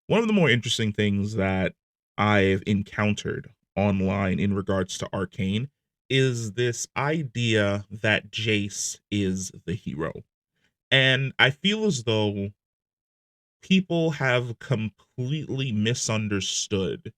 One of the more interesting things that I've encountered online in regards to Arcane is this idea that Jace is the hero. And I feel as though people have completely misunderstood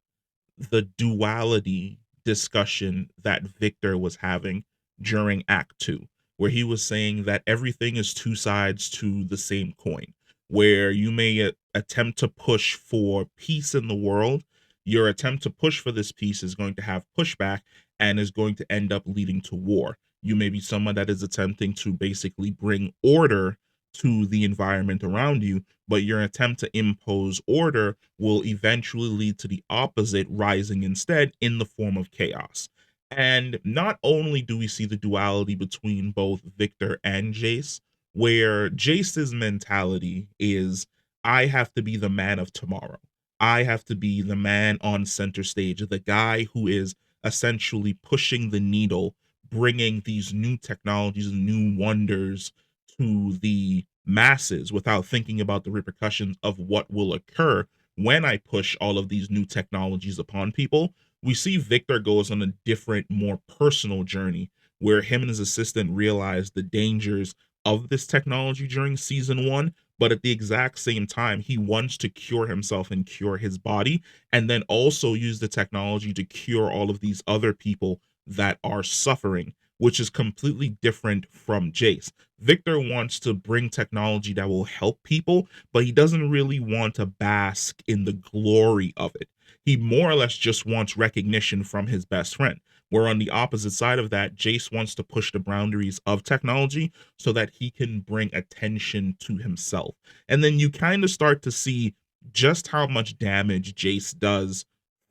the duality discussion that Viktor was having during Act 2, where he was saying that everything is two sides to the same coin, where you may attempt to push for peace in the world. Your attempt to push for this peace is going to have pushback and is going to end up leading to war. You may be someone that is attempting to basically bring order to the environment around you, but your attempt to impose order will eventually lead to the opposite rising instead in the form of chaos. And not only do we see the duality between both Viktor and Jayce, where Jace's mentality is I have to be the man of tomorrow. I have to be the man on center stage, the guy who is essentially pushing the needle, bringing these new technologies and new wonders to the masses without thinking about the repercussions of what will occur when I push all of these new technologies upon people. We see Viktor goes on a different, more personal journey where him and his assistant realize the dangers of this technology during season 1, but at the exact same time, he wants to cure himself and cure his body, and then also use the technology to cure all of these other people that are suffering, which is completely different from Jayce. Viktor wants to bring technology that will help people, but he doesn't really want to bask in the glory of it. He more or less just wants recognition from his best friend. Where on the opposite side of that, Jayce wants to push the boundaries of technology so that he can bring attention to himself. And then you kind of start to see just how much damage Jayce does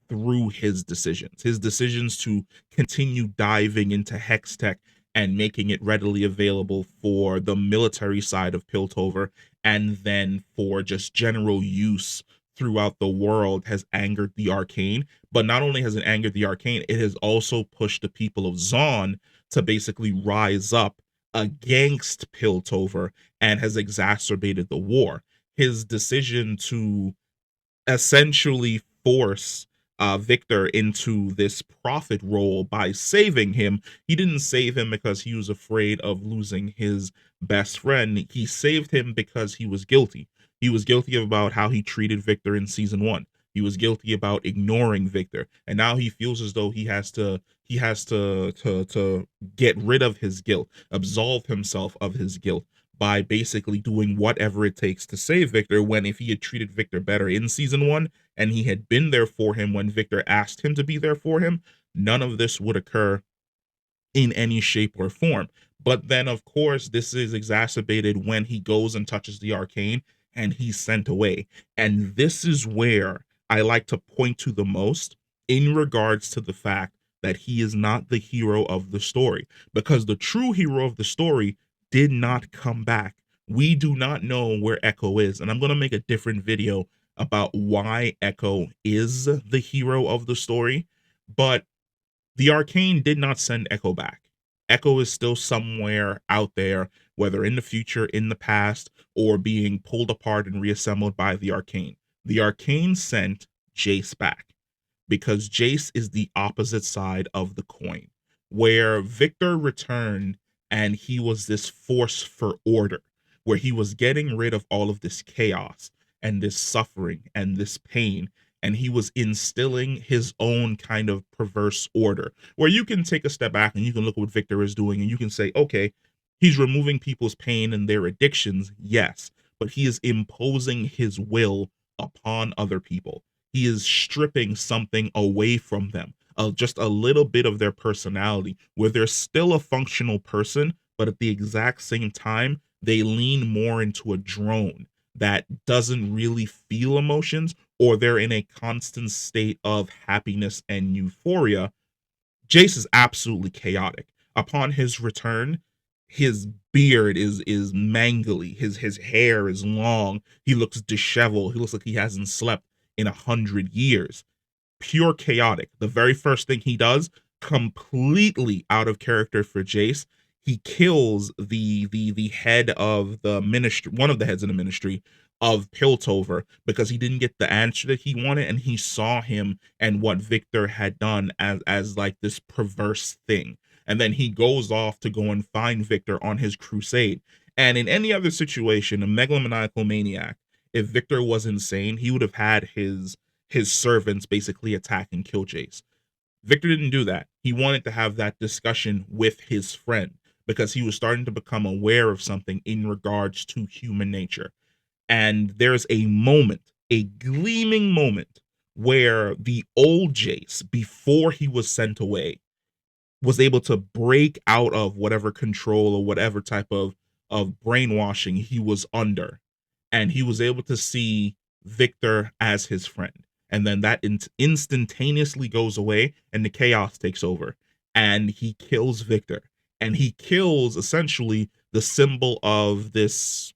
through his decisions to continue diving into hex tech and making it readily available for the military side of Piltover, and then for just general use throughout the world has angered the Arcane. But not only has it angered the Arcane, it has also pushed the people of Zaun to basically rise up against Piltover and has exacerbated the war. His decision to essentially force Viktor into this prophet role by saving him. He didn't save him because he was afraid of losing his best friend. He saved him because he was guilty. He was guilty about how he treated Viktor in season 1. He was guilty about ignoring Viktor, and now he feels as though he has to get rid of his guilt, absolve himself of his guilt by basically doing whatever it takes to save Viktor, when if he had treated Viktor better in season 1 and he had been there for him when Viktor asked him to be there for him, none of this would occur in any shape or form. But then, of course, this is exacerbated when he goes and touches the arcane and he's sent away. And this is where I like to point to the most in regards to the fact that he is not the hero of the story, because the true hero of the story did not come back. We do not know where Echo is. And I'm going to make a different video about why Echo is the hero of the story. But the Arcane did not send Echo back. Echo is still somewhere out there, whether in the future, in the past, or being pulled apart and reassembled by the Arcane. The Arcane sent Jayce back because Jayce is the opposite side of the coin, where Viktor returned and he was this force for order, where he was getting rid of all of this chaos and this suffering and this pain, and he was instilling his own kind of perverse order, where you can take a step back and you can look at what Viktor is doing and you can say, okay, he's removing people's pain and their addictions, yes, but he is imposing his will upon other people. He is stripping something away from them, just a little bit of their personality, where they're still a functional person, but at the exact same time, they lean more into a drone that doesn't really feel emotions, or they're in a constant state of happiness and euphoria. Jayce is absolutely chaotic. Upon his return, his beard is mangly. His hair is long. He looks disheveled. He looks like he hasn't slept in 100 years. Pure chaotic. The very first thing he does, completely out of character for Jayce, he kills the head of the ministry, one of the heads of the ministry of Piltover because he didn't get the answer that he wanted, and he saw him and what Viktor had done as like this perverse thing. And then he goes off to go and find Viktor on his crusade. And in any other situation, a megalomaniacal maniac, if Viktor was insane, he would have had his servants basically attack and kill Jayce. Viktor didn't do that. He wanted to have that discussion with his friend because he was starting to become aware of something in regards to human nature. And there's a moment, a gleaming moment, where the old Jayce, before he was sent away, was able to break out of whatever control or whatever type of brainwashing he was under, and he was able to see Viktor as his friend. And then that instantaneously goes away, and the chaos takes over, and he kills Viktor, and he kills essentially the symbol of this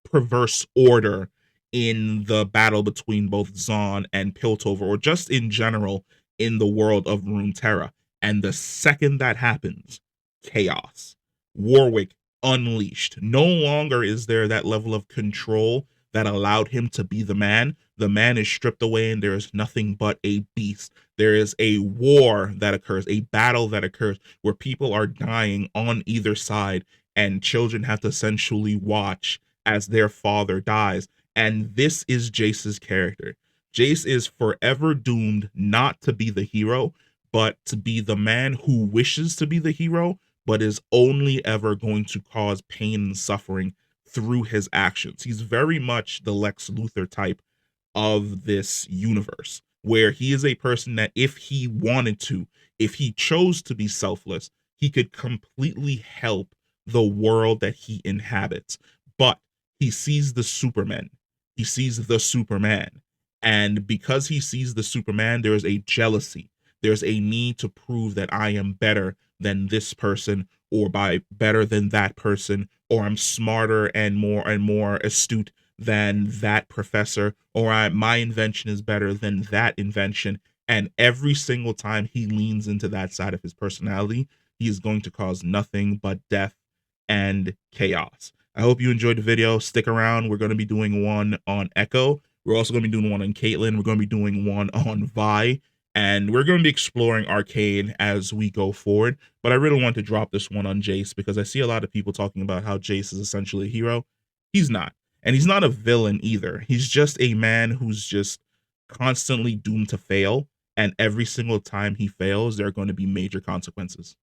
perverse order in the battle between both Zaun and Piltover, or just in general in the world of Runeterra. And the second that happens, chaos. Warwick unleashed. No longer is there that level of control that allowed him to be the man. The man is stripped away, and there is nothing but a beast. There is a war that occurs, a battle that occurs where people are dying on either side, and children have to essentially watch as their father dies. And this is Jayce's character. Jayce is forever doomed not to be the hero, but to be the man who wishes to be the hero, but is only ever going to cause pain and suffering through his actions. He's very much the Lex Luthor type of this universe, where he is a person that if he wanted to, if he chose to be selfless, he could completely help the world that he inhabits. But he sees the Superman, he sees the Superman. And because he sees the Superman, there is a jealousy. There's a need to prove that I am better than this person, or by better than that person, or I'm smarter and more astute than that professor, or my invention is better than that invention. And every single time he leans into that side of his personality, he is going to cause nothing but death and chaos. I hope you enjoyed the video. Stick around. We're going to be doing one on Echo. We're also going to be doing one on Caitlyn. We're going to be doing one on Vi. And we're going to be exploring Arcane as we go forward. But I really want to drop this one on Jayce because I see a lot of people talking about how Jayce is essentially a hero. He's not. And he's not a villain either. He's just a man who's just constantly doomed to fail. And every single time he fails, there are going to be major consequences.